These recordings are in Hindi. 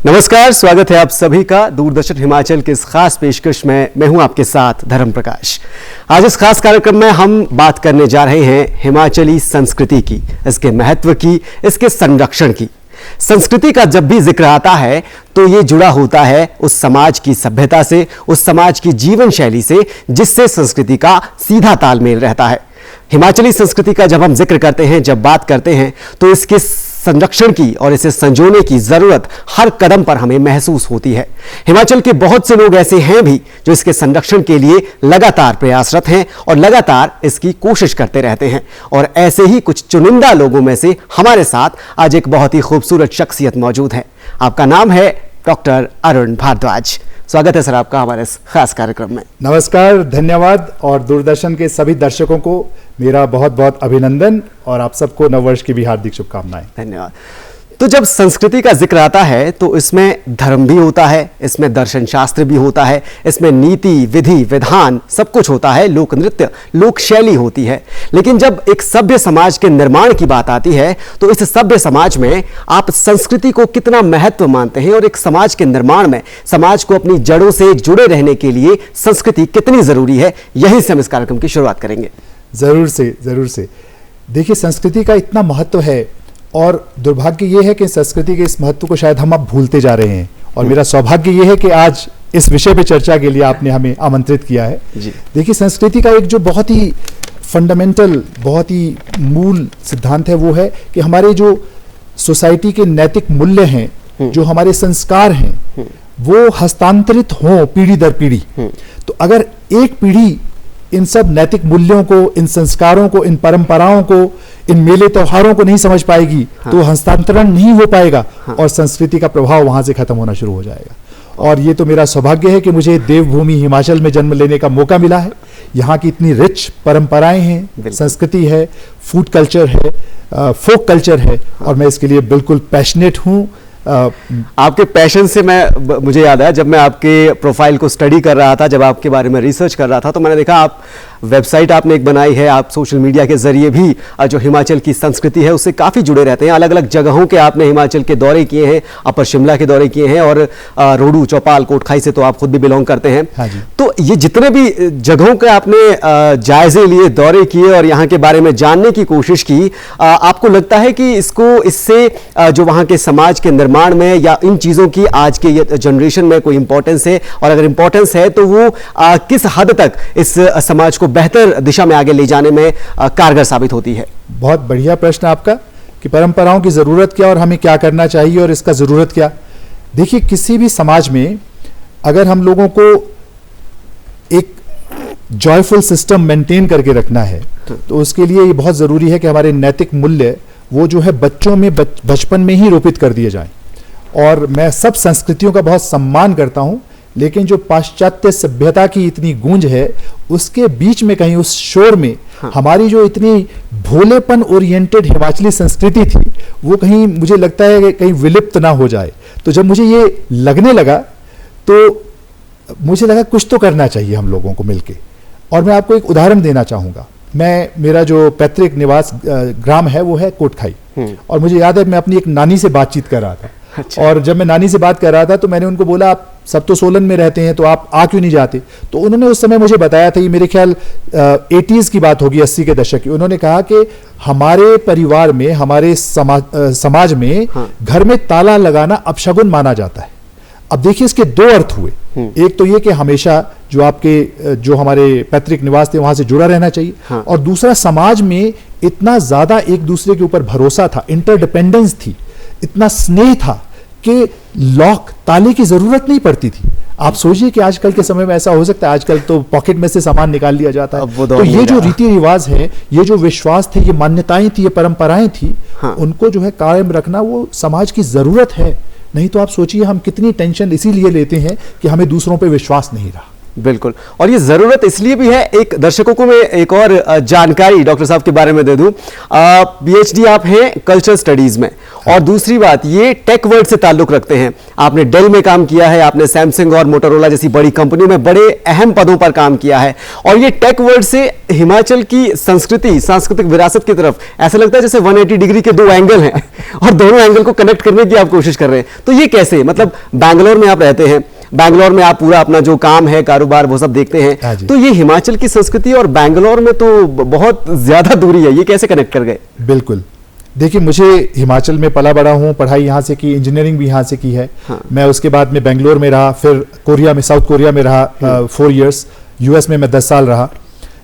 नमस्कार, स्वागत है आप सभी का दूरदर्शन हिमाचल के इस खास पेशकश में। मैं हूं आपके साथ धर्म प्रकाश। आज इस खास कार्यक्रम में हम बात करने जा रहे हैं हिमाचली संस्कृति की, इसके महत्व की, इसके संरक्षण की। संस्कृति का जब भी जिक्र आता है तो ये जुड़ा होता है उस समाज की सभ्यता से, उस समाज की जीवन शैली से जिससे संस्कृति का सीधा तालमेल रहता है। हिमाचली संस्कृति का जब हम जिक्र करते हैं, जब बात करते हैं, तो इसके संरक्षण की और इसे संजोने की जरूरत हर कदम पर हमें महसूस होती है। हिमाचल के बहुत से लोग ऐसे हैं भी जो इसके संरक्षण के लिए लगातार प्रयासरत हैं और लगातार इसकी कोशिश करते रहते हैं। और ऐसे ही कुछ चुनिंदा लोगों में से हमारे साथ आज एक बहुत ही खूबसूरत शख्सियत मौजूद है। आपका नाम है डॉक्टर अरुण भारद्वाज। स्वागत है सर आपका हमारे इस खास कार्यक्रम में। नमस्कार, धन्यवाद। और दूरदर्शन के सभी दर्शकों को मेरा बहुत बहुत अभिनंदन और आप सबको नववर्ष की भी हार्दिक शुभकामनाएं। धन्यवाद। तो जब संस्कृति का जिक्र आता है तो इसमें धर्म भी होता है, इसमें दर्शन शास्त्र भी होता है, इसमें नीति, विधि, विधान सब कुछ होता है, लोक नृत्य, लोक शैली होती है। लेकिन जब एक सभ्य समाज के निर्माण की बात आती है तो इस सभ्य समाज में आप संस्कृति को कितना महत्व मानते हैं और एक समाज के निर्माण में समाज को अपनी जड़ों से जुड़े रहने के लिए संस्कृति कितनी जरूरी है, यहीं से हम इस कार्यक्रम की शुरुआत करेंगे। जरूर से देखिए, संस्कृति का इतना महत्व है और दुर्भाग्य ये है कि संस्कृति के इस महत्व को शायद हम अब भूलते जा रहे हैं। और मेरा सौभाग्य ये है कि आज इस विषय पे चर्चा के लिए आपने हमें आमंत्रित किया है। देखिए, संस्कृति का एक जो बहुत ही फंडामेंटल, बहुत ही मूल सिद्धांत है वो है कि हमारे जो सोसाइटी के नैतिक मूल्य हैं, जो हमारे संस्कार हैं, वो हस्तांतरित हों पीढ़ी दर पीढ़ी। तो अगर एक पीढ़ी इन सब नैतिक मूल्यों को, इन संस्कारों को, इन परंपराओं को, इन मेले त्योहारों को नहीं समझ पाएगी, तो हस्तांतरण नहीं हो पाएगा और संस्कृति का प्रभाव वहां से खत्म होना शुरू हो जाएगा। और ये तो मेरा सौभाग्य है कि मुझे देवभूमि हिमाचल में जन्म लेने का मौका मिला है। यहाँ की इतनी रिच परंपराएं हैं, संस्कृति है, फूड कल्चर है, फोक कल्चर है, और मैं इसके लिए बिल्कुल पैशनेट हूँ। आपके पैशन से मुझे याद आया, जब मैं आपके प्रोफाइल को स्टडी कर रहा था, जब आपके बारे में रिसर्च कर रहा था, तो मैंने देखा आप वेबसाइट आपने एक बनाई है, आप सोशल मीडिया के जरिए भी जो हिमाचल की संस्कृति है उससे काफ़ी जुड़े रहते हैं। अलग अलग जगहों के आपने हिमाचल के दौरे किए हैं, अपर शिमला के दौरे किए हैं, और रोडू, चौपाल, कोटखाई से तो आप खुद भी बिलोंग करते हैं। हाँ जी। तो ये जितने भी जगहों के आपने जायजे लिए, दौरे किए और यहाँ के बारे में जानने की कोशिश की, आपको लगता है कि इससे जो वहाँ के समाज के निर्माण में या इन चीज़ों की आज के जनरेशन में कोई इंपॉर्टेंस है, और अगर इंपॉर्टेंस है तो वो किस हद तक इस समाज को बेहतर दिशा में आगे ले जाने में कारगर साबित होती है? बहुत बढ़िया प्रश्न आपका कि परंपराओं की जरूरत क्या और हमें क्या करना चाहिए और इसका जरूरत क्या। देखिए, किसी भी समाज में अगर हम लोगों को एक जॉयफुल सिस्टम मेंटेन करके रखना है तो उसके लिए ये बहुत जरूरी है कि हमारे नैतिक मूल्य वो जो है बच्चों में बचपन में ही रोपित कर दिए जाएं। और मैं सब संस्कृतियों का बहुत सम्मान करता हूं, लेकिन जो पाश्चात्य सभ्यता की इतनी गूंज है उसके बीच में कहीं उस शोर में हमारी जो इतनी भोलेपन ओरिएंटेड हिमाचली संस्कृति थी वो कहीं मुझे लगता है कि कहीं विलुप्त ना हो जाए। तो जब मुझे ये लगने लगा तो मुझे लगा कुछ तो करना चाहिए हम लोगों को मिलके। और मैं आपको एक उदाहरण देना चाहूँगा। मेरा जो पैतृक निवास ग्राम है वो है कोटखाई, और मुझे याद है मैं अपनी एक नानी से बातचीत कर रहा था। अच्छा। और जब मैं नानी से बात कर रहा था तो मैंने उनको बोला, आप सब तो सोलन में रहते हैं तो आप आ क्यों नहीं जाते? तो उन्होंने उस समय मुझे बताया था, ये मेरे ख्याल 80s की बात होगी, 80 के दशक की। उन्होंने कहा कि हमारे परिवार में, हमारे समाज में घर में ताला लगाना अपशगुन माना जाता है। अब देखिए, इसके दो अर्थ हुए। एक तो ये कि हमेशा जो हमारे पैतृक निवास थे वहां से जुड़ा रहना चाहिए, और दूसरा समाज में इतना ज्यादा एक दूसरे के ऊपर भरोसा था, इंटरडिपेंडेंस थी, इतना स्नेह था कि लॉक, ताले की जरूरत नहीं पड़ती थी। आप सोचिए कि आजकल के समय में ऐसा हो सकता है, आजकल तो पॉकेट में से सामान निकाल लिया जाता है। तो ये जो रीति रिवाज है, ये जो विश्वास थे, ये मान्यताएं थी, ये परंपराएं थी, उनको जो है कायम रखना वो समाज की जरूरत है। नहीं तो आप सोचिए हम कितनी टेंशन इसीलिए लेते हैं कि हमें दूसरों पे विश्वास नहीं रहा। बिल्कुल, और ये जरूरत इसलिए भी है। एक दर्शकों को मैं एक और जानकारी डॉक्टर साहब के बारे में दे दूं। पीएचडी आप हैं कल्चरल स्टडीज में, और दूसरी बात, ये टेक वर्ल्ड से ताल्लुक रखते हैं। आपने डेल में काम किया है, आपने सैमसंग और मोटोरोला जैसी बड़ी कंपनियों में बड़े अहम पदों पर काम किया है, और ये टेक वर्ल्ड से हिमाचल की संस्कृति, सांस्कृतिक विरासत की तरफ ऐसा लगता है जैसे 180 डिग्री के दो एंगल हैं और दोनों एंगल को कनेक्ट करने की आप कोशिश कर रहे हैं। तो ये कैसे, मतलब बैंगलोर में आप रहते हैं, बैंगलोर में आप पूरा अपना जो काम है, कारोबार, वो सब देखते हैं, तो ये हिमाचल की संस्कृति और बैंगलोर में तो बहुत ज्यादा दूरी है, ये कैसे कनेक्ट कर गए? बिल्कुल, देखिए मुझे हिमाचल में पला बड़ा हूँ, पढ़ाई यहाँ से की, इंजीनियरिंग भी यहाँ से की है। हाँ। मैं उसके बाद में बेंगलोर में रहा, फिर कोरिया में, साउथ कोरिया में रहा 4 इयर्स, यूएस में मैं 10 साल रहा।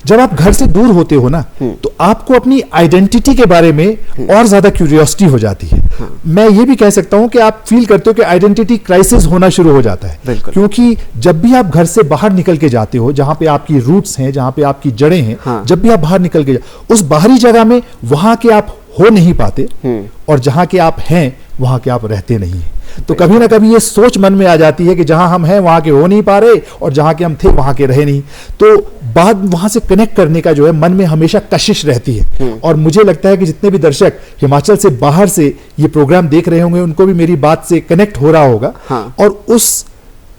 जब आप घर से दूर होते हो ना, तो आपको अपनी आइडेंटिटी के बारे में और ज्यादा क्यूरियोसिटी हो जाती है। मैं ये भी कह सकता हूं कि आप फील करते हो कि आइडेंटिटी क्राइसिस होना शुरू हो जाता है, क्योंकि जब भी आप घर से बाहर निकल के जाते हो, जहां पे आपकी रूट्स हैं, जहां पे आपकी जड़ें हैं, हाँ। जब भी आप बाहर निकल के उस बाहरी जगह में वहां के आप हो नहीं पाते, और जहां के आप हैं वहां के आप रहते नहीं हैं। तो कभी ना कभी ये सोच मन में आ जाती है कि जहां हम हैं वहां के हो नहीं पा रहे, और जहां के हम थे वहां के रहे नहीं। तो बाद वहां से कनेक्ट करने का जो है मन में हमेशा कशिश रहती है। और मुझे लगता है कि जितने भी दर्शक हिमाचल से बाहर से ये प्रोग्राम देख रहे होंगे, उनको भी मेरी बात से कनेक्ट हो रहा होगा। हाँ। और उस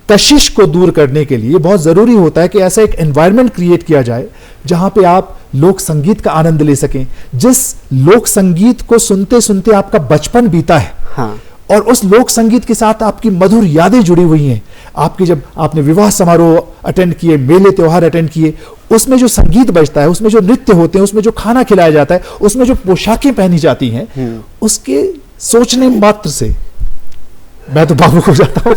कशिश को दूर करने के लिए बहुत जरूरी होता है कि ऐसा एक एनवायरनमेंट क्रिएट किया जाए जहां पे आप लोक संगीत का आनंद ले सकें, जिस लोक संगीत को सुनते सुनते आपका बचपन बीता है। हाँ। और उस लोक संगीत के साथ आपकी मधुर यादें जुड़ी हुई हैं। आपकी जब आपने विवाह समारोह अटेंड किए, मेले त्योहार अटेंड किए, उसमें जो संगीत बजता है, उसमें जो नृत्य होते हैं, उसमें जो खाना खिलाया जाता है, उसमें जो पोशाकें पहनी जाती हैं, उसके सोचने मात्र से मैं तो भावुक हो जाता हूं।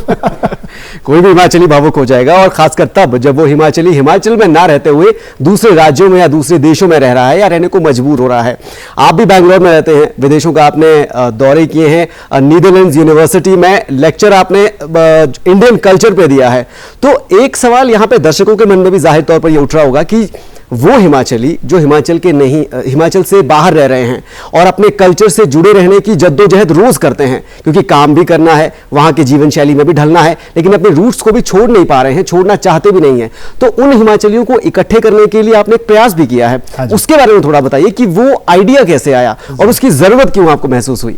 कोई भी हिमाचली भावुक हो जाएगा, और खासकर तब जब वो हिमाचली हिमाचल में ना रहते हुए दूसरे राज्यों में या दूसरे देशों में रह रहा है या रहने को मजबूर हो रहा है। आप भी बैंगलोर में रहते हैं, विदेशों का आपने दौरे किए हैं, नीदरलैंड्स यूनिवर्सिटी में लेक्चर आपने इंडियन कल्चर पे दिया है। तो एक सवाल यहाँ पे दर्शकों के मन में भी जाहिर तौर पर ये उठ रहा होगा कि वो हिमाचली जो हिमाचल के नहीं, हिमाचल से बाहर रह रहे हैं और अपने कल्चर से जुड़े रहने की जद्दोजहद रोज करते हैं, क्योंकि काम भी करना है, वहां की जीवन शैली में भी ढलना है, लेकिन अपने रूट्स को भी छोड़ नहीं पा रहे हैं, छोड़ना चाहते भी नहीं है। तो उन हिमाचलियों को इकट्ठे करने के लिए आपने एक प्रयास भी किया है। उसके बारे में थोड़ा बताइए कि वो आइडिया कैसे आया और उसकी जरूरत क्यों आपको महसूस हुई?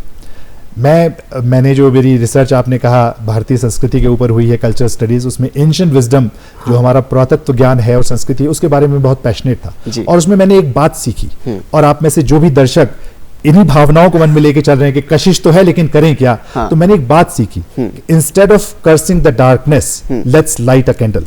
मैंने जो मेरी रिसर्च आपने कहा भारतीय संस्कृति के ऊपर हुई है, कल्चर स्टडीज, उसमें एंशिएंट विजडम जो हमारा पुरातत्व ज्ञान है और संस्कृति, उसके बारे में बहुत पैशनेट था। और उसमें मैंने एक बात सीखी, और आप में से जो भी दर्शक इन्हीं भावनाओं को मन में लेके चल रहे हैं कि कशिश तो है लेकिन करें क्या, तो मैंने एक बात सीखी, instead of cursing the darkness, let's light a candle.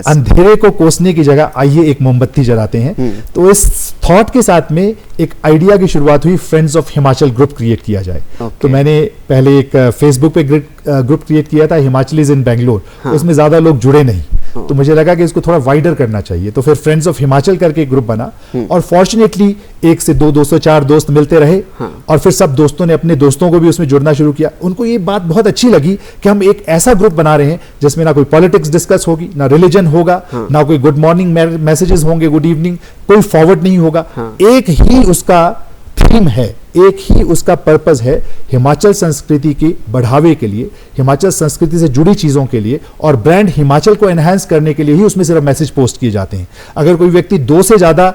अंधेरे को कोसने की जगह आइए एक मोमबत्ती जलाते हैं। तो इस थॉट के साथ में एक आइडिया की शुरुआत हुई, friends of Himachal group create किया जाए। तो मैंने पहले एक फेसबुक पे ग्रुप क्रिएट किया था, हिमाचलीज इन बेंगलोर। उसमें ज्यादा लोग जुड़े नहीं, तो मुझे लगा कि इसको थोड़ा वाइडर करना चाहिए। तो फिर फ्रेंड्स ऑफ हिमाचल करके एक ग्रुप बना, और फॉर्चुनेटली 1 से 2, 204 दोस्त मिलते रहे। और फिर सब दोस्तों ने अपने दोस्तों को भी उसमें जुड़ना शुरू किया। उनको ये बात बहुत अच्छी लगी कि हम एक ऐसा ग्रुप बना रहे हैं जिसमें ना कोई पॉलिटिक्स डिस्कस होगी, ना रिलीजन होगा, ना कोई गुड मॉर्निंग मैसेजेस होंगे, गुड इवनिंग, कोई फॉरवर्ड नहीं होगा। एक ही उसका थीम है, एक ही उसका पर्पस है, हिमाचल संस्कृति के बढ़ावे के लिए, हिमाचल संस्कृति से जुड़ी चीजों के लिए, और ब्रांड हिमाचल को एनहांस करने के लिए ही उसमें सिर्फ मैसेज पोस्ट किए जाते हैं। अगर कोई व्यक्ति 2 से ज्यादा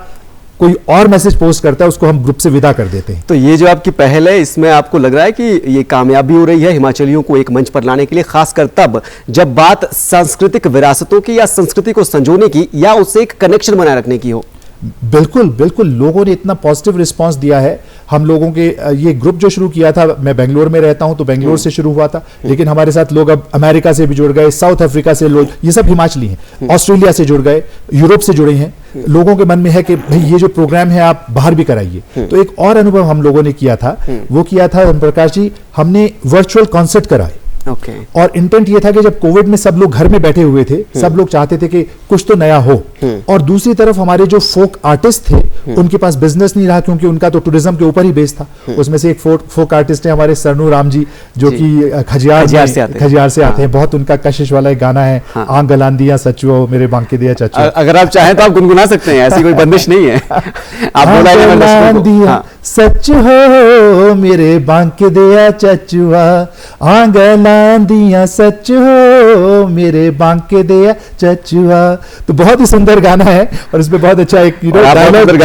कोई और मैसेज पोस्ट करता है, उसको हम ग्रुप से विदा कर देते हैं। तो ये जो आपकी पहल है, इसमें आपको लग रहा है कि ये कामयाब भी हो रही है हिमाचलियों को एक मंच पर लाने के लिए, खासकर तब जब बात सांस्कृतिक विरासतों की या संस्कृति को संजोने की या उससे एक कनेक्शन बनाए रखने की हो? बिल्कुल बिल्कुल, लोगों ने इतना पॉजिटिव रिस्पांस दिया है। हम लोगों के ये ग्रुप जो शुरू किया था, मैं बेंगलोर में रहता हूं तो बेंगलोर से शुरू हुआ था, लेकिन हमारे साथ लोग अब अमेरिका से भी जुड़ गए, साउथ अफ्रीका से लोग, ये सब हिमाचली हैं, ऑस्ट्रेलिया से जुड़ गए, यूरोप से जुड़े हैं। लोगों के मन में है कि भाई ये जो प्रोग्राम है आप बाहर भी कराइए। तो एक और अनुभव हम लोगों ने किया था, वो किया था ओम प्रकाश जी, हमने वर्चुअल कॉन्सर्ट कराए। और इंटेंट ये था कि जब कोविड में सब लोग घर में बैठे हुए थे, सब लोग चाहते थे कि कुछ तो नया हो, और दूसरी तरफ हमारे जो फोक आर्टिस्ट थे उनके पास बिजनेस नहीं रहा, क्योंकि उनका तो टूरिज्म के ऊपर ही बेस था। उसमें से एक फोक आर्टिस्ट है हमारे सरनू राम जी, जो कि खजियार से आते हैं। बहुत उनका कशिश वाला एक गाना है, आंख गलांदियां सचुओ मेरे बांके दिया चचुआ। अगर आप चाहें तो आप गुनगुना सकते हैं, ऐसी कोई बंदिश नहीं है। आप बोला सच हो मेरे बांके दिया चचुआ, आंगलांदियां सच हो मेरे बांके दिया चचुआ। तो बहुत ही सुंदर गाना है, और इसमें बहुत अच्छा एक डायलॉग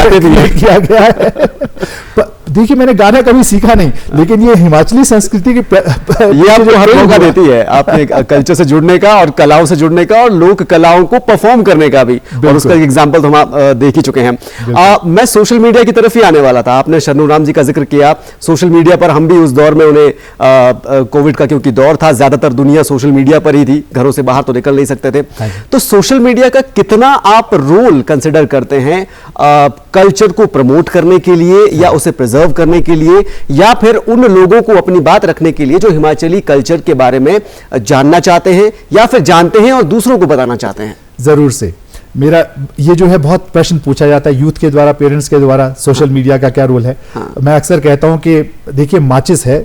किया गया है। देखिए मैंने गाना कभी सीखा नहीं, लेकिन ये हिमाचली संस्कृति की ये आपको हर मौका देती है आपने कल्चर से जुड़ने का और कलाओं से जुड़ने का और लोक कलाओं को परफॉर्म करने का भी, और उसका एक एग्जाम्पल तो हम देख ही चुके हैं। मैं सोशल मीडिया की तरफ ही आने वाला था, आपने शरणू राम जी का जिक्र किया। सोशल मीडिया पर हम भी उस दौर में उन्हें कोविड का क्योंकि दौर था, ज्यादातर दुनिया सोशल मीडिया पर ही थी, घरों से बाहर तो निकल नहीं सकते थे। तो सोशल मीडिया का कितना आप रोल कंसिडर करते हैं कल्चर को प्रमोट करने के लिए या उसे प्रिजर्व करने के लिए, या फिर उन लोगों को अपनी बात रखने के लिए जो हिमाचली कल्चर के बारे में जानना चाहते हैं या फिर जानते हैं और दूसरों को बताना चाहते हैं? जरूर से मेरा ये जो है बहुत प्रश्न पूछा जाता है यूथ के द्वारा, पेरेंट्स के द्वारा, सोशल मीडिया का क्या रोल है। मैं अक्सर कहता हूं कि देखिए माचिस है,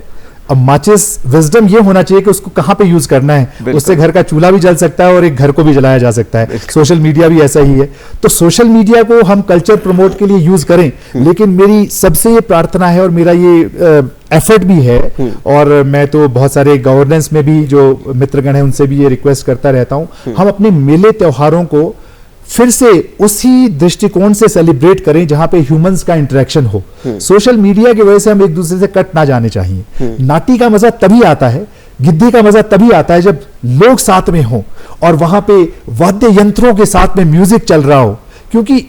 अब माचिस विजडम ये होना चाहिए कि उसको कहां पे यूज करना है, उससे घर का चूल्हा भी जल सकता है और एक घर को भी जलाया जा सकता है। सोशल मीडिया भी ऐसा ही है। तो सोशल मीडिया को हम कल्चर प्रमोट के लिए यूज करें, लेकिन मेरी सबसे ये प्रार्थना है और मेरा ये एफर्ट भी है, और मैं तो बहुत सारे गवर्नेंस में भी जो मित्रगण है उनसे भी ये रिक्वेस्ट करता रहता हूं, हम अपने मेले त्योहारों को फिर से उसी दृष्टिकोण से सेलिब्रेट करें जहां पे ह्यूमंस का इंटरेक्शन हो। सोशल मीडिया की वजह से हम एक दूसरे से कट ना जाने चाहिए। नाटी का मजा तभी आता है, गिद्धी का मजा तभी आता है जब लोग साथ में हो और वहां पे वाद्य यंत्रों के साथ में म्यूजिक चल रहा हो, क्योंकि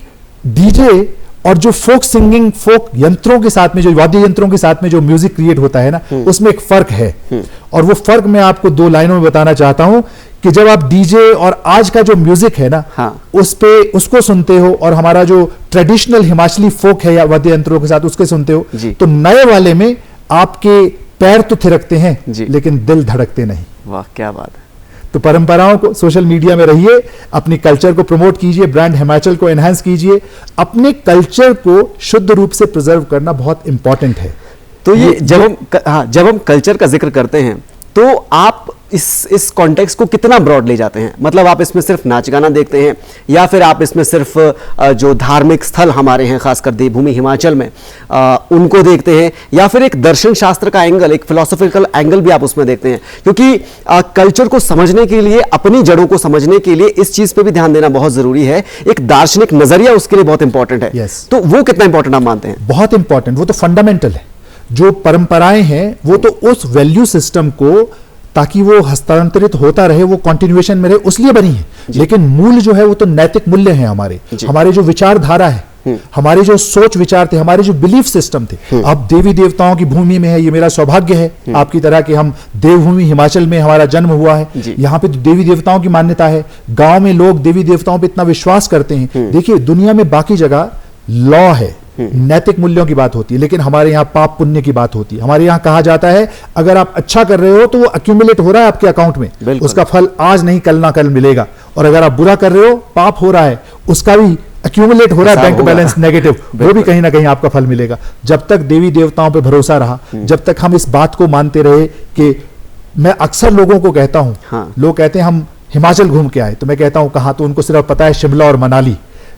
डीजे और जो फोक सिंगिंग, फोक यंत्रों के साथ में, जो वाद्य यंत्रों के साथ में जो म्यूजिक क्रिएट होता है ना, उसमें एक फर्क है। और वो फर्क मैं आपको 2 लाइनों में बताना चाहता हूं कि जब आप डीजे और आज का जो म्यूजिक है ना, उस पे उसको सुनते हो और हमारा जो ट्रेडिशनल हिमाचली फोक है या वाद्य यंत्रों के साथ उसके सुनते हो, तो नए वाले में आपके पैर तो थिरकते हैं लेकिन दिल धड़कते नहीं। वाह क्या बात है। तो परंपराओं को, सोशल मीडिया में रहिए, अपनी कल्चर को प्रमोट कीजिए, ब्रांड हिमाचल को एनहांस कीजिए, अपने कल्चर को शुद्ध रूप से प्रिजर्व करना बहुत इंपॉर्टेंट है। तो ये जब हम कल्चर का जिक्र करते हैं तो आप इस कॉन्टेक्स्ट को कितना ब्रॉड ले जाते हैं? मतलब आप इसमें सिर्फ नाच गाना देखते हैं या फिर आप इसमें सिर्फ जो धार्मिक स्थल हमारे हैं खासकर देवभूमि हिमाचल में उनको देखते हैं, या फिर एक दर्शन शास्त्र का एंगल, एक फिलोसॉफिकल एंगल भी आप उसमें देखते हैं? क्योंकि कल्चर को समझने के लिए, अपनी जड़ों को समझने के लिए इस चीज पे भी ध्यान देना बहुत जरूरी है। एक दार्शनिक नजरिया उसके लिए बहुत इंपॉर्टेंट है। तो वो कितना इंपॉर्टेंट आप मानते हैं? बहुत इंपॉर्टेंट, वो तो फंडामेंटल है। जो परंपराएं हैं वो तो उस वैल्यू सिस्टम को, ताकि वो हस्तांतरित होता रहे, वो कंटिन्यूएशन में रहे, उसलिए बनी है। लेकिन मूल जो है वो तो नैतिक मूल्य हैं हमारे जो विचारधारा है, हमारे जो सोच विचार थे, हमारे जो बिलीफ सिस्टम थे। अब देवी देवताओं की भूमि में है, ये मेरा सौभाग्य है आपकी तरह कि हम देवभूमि हिमाचल में हमारा जन्म हुआ है। यहाँ पे तो देवी देवताओं की मान्यता है, गांव में लोग देवी देवताओं पे इतना विश्वास करते हैं। देखिए दुनिया में बाकी जगह लॉ है, नैतिक मूल्यों की बात होती है, लेकिन हमारे यहाँ पाप पुण्य की बात होती है। हमारे यहाँ कहा जाता है अगर आप अच्छा कर रहे हो तो वो अक्यूमुलेट हो रहा है आपके अकाउंट में, उसका फल आज नहीं कल ना कल मिलेगा, और अगर आप बुरा कर रहे हो, पाप हो रहा है, उसका भी अक्यूमुलेट हो रहा है, बैंक बैलेंस नेगेटिव, वो भी कहीं ना कहीं आपका फल मिलेगा। जब तक देवी देवताओं पर भरोसा रहा, जब तक हम इस बात को मानते रहे कि, मैं अक्सर लोगों को कहता हूं, लोग कहते हैं हम हिमाचल घूम के आए, तो मैं कहता हूं कहां, तो उनको सिर्फ पता है शिमला और मनाली।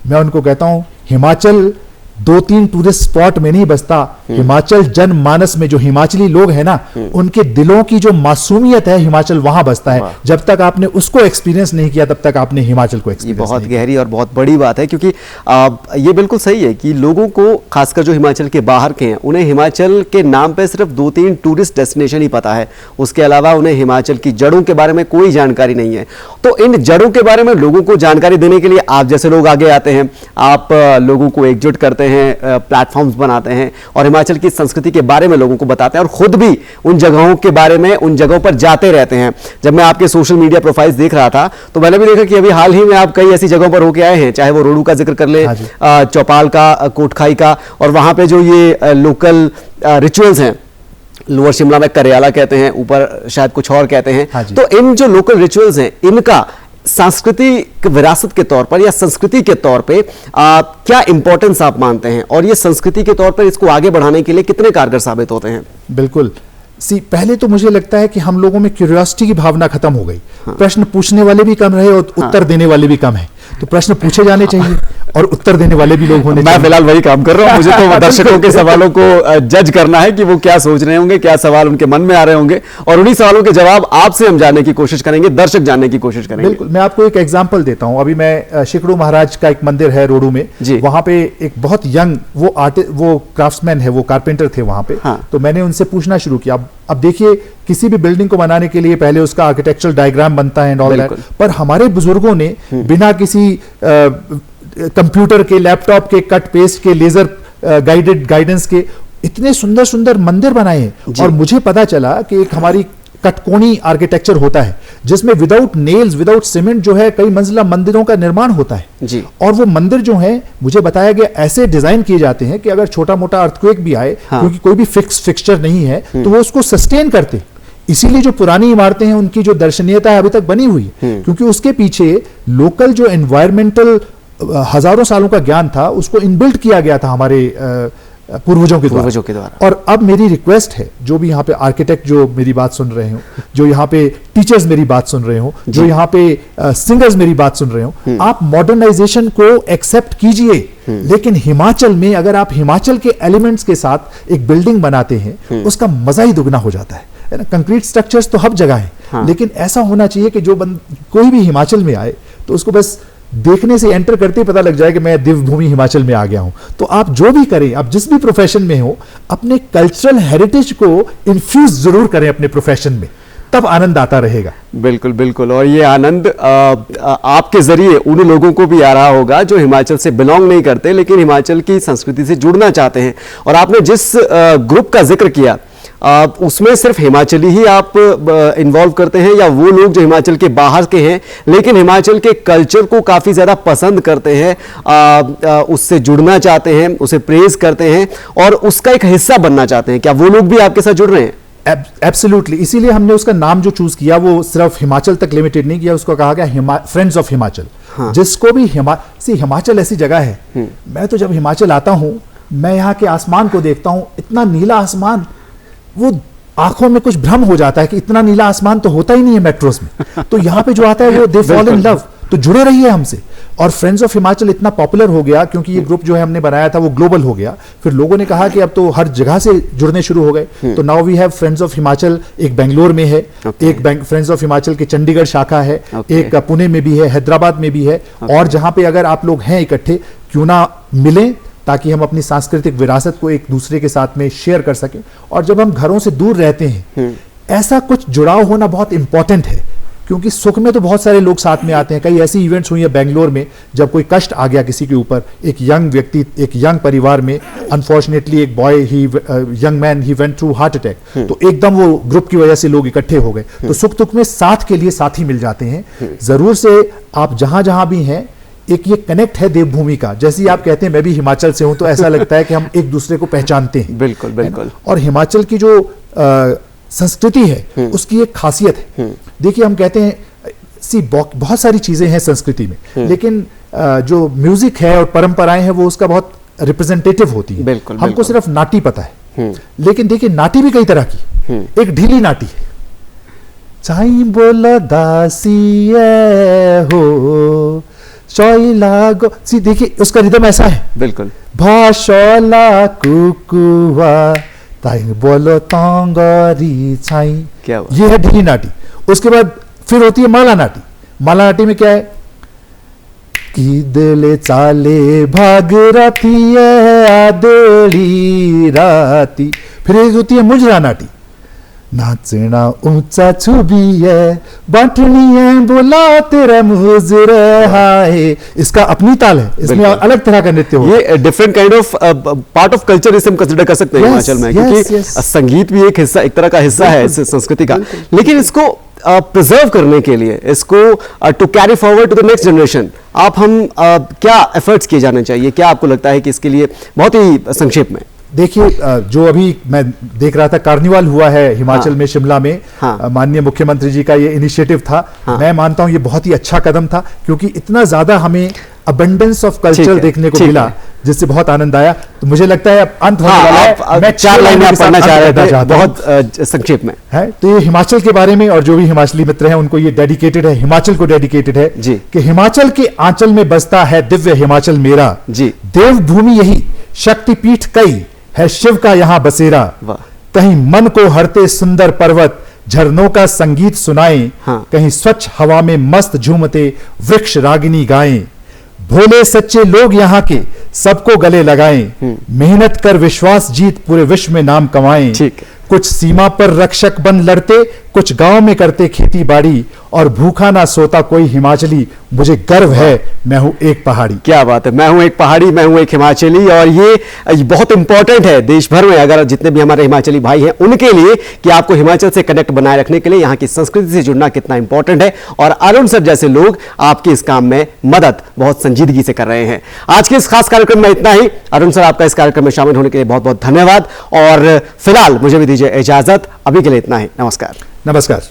मैं उनको कहता हूं हिमाचल 2-3 टूरिस्ट स्पॉट में नहीं बसता, हिमाचल जनमानस में जो हिमाचली लोग हैं ना, उनके दिलों की जो मासूमियत है, हिमाचल वहां बसता है। जब तक आपने उसको एक्सपीरियंस नहीं किया तब तक आपने हिमाचल को एक्सपीरियंस नहीं किया। बहुत गहरी और बहुत बड़ी बात है, क्योंकि ये बिल्कुल सही है कि लोगों को, खासकर जो हिमाचल के बाहर के हैं, उन्हें हिमाचल के नाम पे सिर्फ 2-3 टूरिस्ट डेस्टिनेशन ही पता है, उसके अलावा उन्हें हिमाचल की जड़ों के बारे में कोई जानकारी नहीं है। तो इन जड़ों के बारे में लोगों को जानकारी देने के लिए आप जैसे लोग आगे आते हैं, आप लोगों को एकजुट करते हैं, प्लेटफॉर्म्स बनाते हैं और हिमाचल की संस्कृति के बारे में लोगों को बताते हैं, और खुद भी उन जगहों के बारे में, उन जगहों पर जाते रहते हैं। जब मैं आपके सोशल मीडिया प्रोफाइल्स देख रहा था तो मैंने भी देखा कि अभी हाल ही में आप कई ऐसी जगहों पर होके आए हैं, चाहे वो रोडू का जिक्र कर ले, चौपाल का, कोटखाई का, और वहां पे जो ये लोकल रिचुअल्स हैं, लोअर शिमला में करियाला कहते हैं, ऊपर शायद कुछ और कहते हैं। तो इन जो लोकल रिचुअल्स हैं, इनका सांस्कृतिक विरासत के तौर पर या संस्कृति के तौर पे क्या इंपॉर्टेंस आप मानते हैं, और ये संस्कृति के तौर पर इसको आगे बढ़ाने के लिए कितने कारगर साबित होते हैं? बिल्कुल, पहले तो मुझे लगता है कि हम लोगों में क्यूरियोसिटी की भावना खत्म हो गई। प्रश्न पूछने वाले भी कम रहे और उत्तर देने वाले भी कम है। तो प्रश्न पूछे जाने चाहिए और उत्तर देने वाले भी लोग होने मैं फिलहाल वही काम कर रहा हूं, मुझे तो दर्शकों के सवालों को जज करना है कि वो क्या सोच रहे होंगे, क्या सवाल उनके मन में आ रहे होंगे, और उन्हीं सवालों के जवाब आपसे हम जानने की कोशिश करेंगे, दर्शक जानने की कोशिश करेंगे। बिल्कुल, मैं आपको एक एग्जांपल देता हूं। अभी मैं शिकड़ू महाराज का एक मंदिर है रोडू में, वहां पे एक बहुत यंग वो क्राफ्ट्समैन है, वो कारपेंटर थे वहां पे। हाँ। तो मैंने उनसे पूछना शुरू किया। अब देखिए, किसी भी बिल्डिंग को बनाने के लिए पहले उसका आर्किटेक्चरल डायग्राम बनता है एंड ऑल दैट, पर हमारे बुजुर्गों ने बिना किसी कंप्यूटर के, लैपटॉप के, कट पेस्ट के, लेजर गाइडेंस के इतने सुंदर सुंदर मंदिर बनाए हैं। और मुझे पता चला कि एक हमारी कटकोनी आर्किटेक्चर होता है जिसमें विदाउट नेल्स, विदाउट सीमेंट जो है कई मंजिला मंदिरों का निर्माण होता है जी। और वो मंदिर जो है, मुझे बताया गया, ऐसे डिजाइन किए जाते हैं कि अगर छोटा मोटा अर्थक्वेक भी आए, क्योंकि कोई भी फिक्सचर नहीं है, तो वो उसको सस्टेन करते। इसीलिए जो पुरानी इमारतें हैं उनकी जो दर्शनीयता है अभी तक बनी हुई है, क्योंकि उसके पीछे लोकल जो एनवायरमेंटल हजारों सालों का ज्ञान था उसको इनबिल्ट किया गया था हमारे पूर्वजों के द्वारा। और अब मेरी रिक्वेस्ट है, जो भी यहाँ पे आर्किटेक्ट जो मेरी बात सुन रहे हो, जो यहाँ पे टीचर्स मेरी बात सुन रहे हो, जो यहाँ पे सिंगर्स मेरी बात सुन रहे हो, आप मॉडर्नाइजेशन को एक्सेप्ट कीजिए, लेकिन हिमाचल में अगर आप हिमाचल के एलिमेंट्स के साथ एक बिल्डिंग बनाते हैं उसका मजा ही दुगना हो जाता है ना। कंक्रीट स्ट्रक्चर्स तो हर जगह है, लेकिन ऐसा होना चाहिए कि जो कोई भी हिमाचल में आए तो उसको बस देखने से, एंटर करते ही पता लग जाए कि मैं दिव्यभूमि हिमाचल में आ गया हूं। तो आप जो भी करें, आप जिस भी प्रोफेशन में हो, अपने कल्चरल हेरिटेज को इन्फ्यूज जरूर करें अपने प्रोफेशन में, तब आनंद आता रहेगा। बिल्कुल बिल्कुल, और ये आनंद आपके जरिए उन लोगों को भी आ रहा होगा जो हिमाचल से बिलोंग नहीं करते लेकिन हिमाचल की संस्कृति से जुड़ना चाहते हैं। और आपने जिस ग्रुप का जिक्र किया, उसमें सिर्फ हिमाचली ही आप इन्वॉल्व करते हैं, या वो लोग जो हिमाचल के बाहर के हैं लेकिन हिमाचल के कल्चर को काफ़ी ज़्यादा पसंद करते हैं, उससे जुड़ना चाहते हैं, उसे प्रेज करते हैं और उसका एक हिस्सा बनना चाहते हैं, क्या वो लोग भी आपके साथ जुड़ रहे हैं? एब्सोल्युटली, इसीलिए हमने उसका नाम जो चूज किया वो सिर्फ हिमाचल तक लिमिटेड नहीं किया, उसको कहा गया फ्रेंड्स ऑफ हिमाचल। हाँ। जिसको भी हिमाचल ऐसी जगह है, मैं तो जब हिमाचल आता हूं, मैं यहाँ के आसमान को देखता हूं, इतना नीला आसमान, वो आंखों में कुछ भ्रम हो जाता है कि इतना नीला आसमान तो होता ही नहीं है मेट्रोस में। तो यहाँ पे जो आता है वो दे फॉल इन लव। तो जुड़े रहिए हमसे। और फ्रेंड्स ऑफ हिमाचल इतना पॉपुलर हो गया क्योंकि ये ग्रुप जो है हमने बनाया था वो ग्लोबल हो गया। फिर लोगों ने कहा कि अब तो हर जगह से जुड़ने शुरू हो गए। तो now we have friends of Himachal, एक बेंगलोर में है, एक फ्रेंड्स ऑफ हिमाचल की चंडीगढ़ शाखा है, एक पुणे में भी है, हैदराबाद में भी है। और जहां पे अगर आप लोग हैं इकट्ठे, क्यों ना मिलें, ताकि हम अपनी सांस्कृतिक विरासत को एक दूसरे के साथ में शेयर कर सकें। और जब हम घरों से दूर रहते हैं, ऐसा कुछ जुड़ाव होना बहुत इंपॉर्टेंट है, क्योंकि सुख में तो बहुत सारे लोग साथ में आते हैं। कई ऐसी इवेंट्स हुई है बेंगलोर में, जब कोई कष्ट आ गया किसी के ऊपर, एक यंग व्यक्ति, एक यंग परिवार में, अनफॉर्चुनेटली एक boy, young man, he went through heart attack. तो एकदम वो ग्रुप की वजह से लोग इकट्ठे हो गए। तो सुख दुख में साथ के लिए साथी मिल जाते हैं। जरूर से आप जहां जहां भी हैं, एक ये कनेक्ट है देवभूमि का। जैसे ही आप कहते हैं मैं भी हिमाचल से हूं, तो ऐसा लगता है कि हम एक दूसरे को पहचानते हैं। बिल्कुल बिल्कुल। और हिमाचल की जो संस्कृति है उसकी एक खासियत है। देखिए, हम कहते हैं बहुत सारी चीजें हैं संस्कृति में, लेकिन जो म्यूजिक है और परंपराएं हैं वो उसका बहुत रिप्रेजेंटेटिव होती है। बिल्कुल, हमको बिल्कुल। सिर्फ नाटी पता है, लेकिन देखिए नाटी भी कई तरह की। एक ढीली नाटी है, चाई बोला दासी हो गो, देखिए उसका रिदम ऐसा है। बिल्कुल। भाषला कुकुआ ताई बोलो तांगरी छाई, क्या हुआ? ये है ढीली नाटी। उसके बाद फिर होती है माला नाटी। माला नाटी में क्या है कि दिले चाले भाग राती है आदड़ी राती। फिर एक होती है मुजरा नाटी, नाचना ऊंचा छुबी है, बांटनी है बोला तेरा मुजरा है। इसका अपनी ताल है, इसमें अलग तरह का नृत्य हो। ये different kind of part of culture इसे हम कंसिडर कर सकते हैं हिमाचल में, क्योंकि संगीत भी एक हिस्सा, एक तरह का हिस्सा है इस संस्कृति का। लेकिन इसको प्रिजर्व करने के लिए, इसको to carry forward to the next generation, क्या एफर्ट्स किए जाने चाहिए? क्या आपको लगता है कि इसके लिए, बहुत ही संक्षेप में? देखिए, जो अभी मैं देख रहा था कार्निवाल हुआ है हिमाचल में, शिमला में, माननीय मुख्यमंत्री जी का ये इनिशिएटिव था। मैं मानता हूं ये बहुत ही अच्छा कदम था, क्योंकि इतना ज्यादा हमें अबंडेंस ऑफ ठीक कल्चर है, देखने को ठीक मिला, है। जिससे बहुत आनंद आया। तो मुझे लगता है अब अंत होने हाँ, वाला है। आप मैं 4 लाइनें आप पढ़ना चाह रहे थे, बहुत बहुत संक्षेप में। है। तो ये हिमाचल के बारे में, और जो भी हिमाचली मित्र हैं उनको ये डेडिकेटेड है, हिमाचल को डेडिकेटेड है जी। कि हिमाचल के आंचल में बसता है दिव्य हिमाचल मेरा, जी। देवभूमि यही शक्तिपीठ कई है, शिव का यहाँ बसेरा, वाह। कहीं मन को हरते सुंदर पर्वत झरनों का संगीत सुनाएं, हाँ। कहीं स्वच्छ हवा में मस्त झूमते वृक्ष रागिनी गाएं, भोले सच्चे लोग यहाँ के सबको गले लगाएं, मेहनत कर विश्वास जीत पूरे विश्व में नाम कमाएं, ठीक। कुछ सीमा पर रक्षक बन लड़ते, कुछ गांव में करते खेती बाड़ी, और भूखा ना सोता कोई हिमाचली, मुझे गर्व है मैं हूं एक पहाड़ी। क्या बात है, मैं हूं एक पहाड़ी, मैं हूं एक हिमाचली। और ये बहुत इंपॉर्टेंट है देश भर में, अगर जितने भी हमारे हिमाचली भाई हैं उनके लिए, कि आपको हिमाचल से कनेक्ट बनाए रखने के लिए यहाँ की संस्कृति से जुड़ना कितना इंपॉर्टेंट है। और अरुण सर जैसे लोग आपके इस काम में मदद बहुत संजीदगी से कर रहे हैं। आज के इस खास कार्यक्रम में इतना ही। अरुण सर, आपका इस कार्यक्रम में शामिल होने के लिए बहुत बहुत धन्यवाद। और फिलहाल मुझे भी दीजिए इजाजत, अभी के लिए इतना ही। नमस्कार। नमस्कार।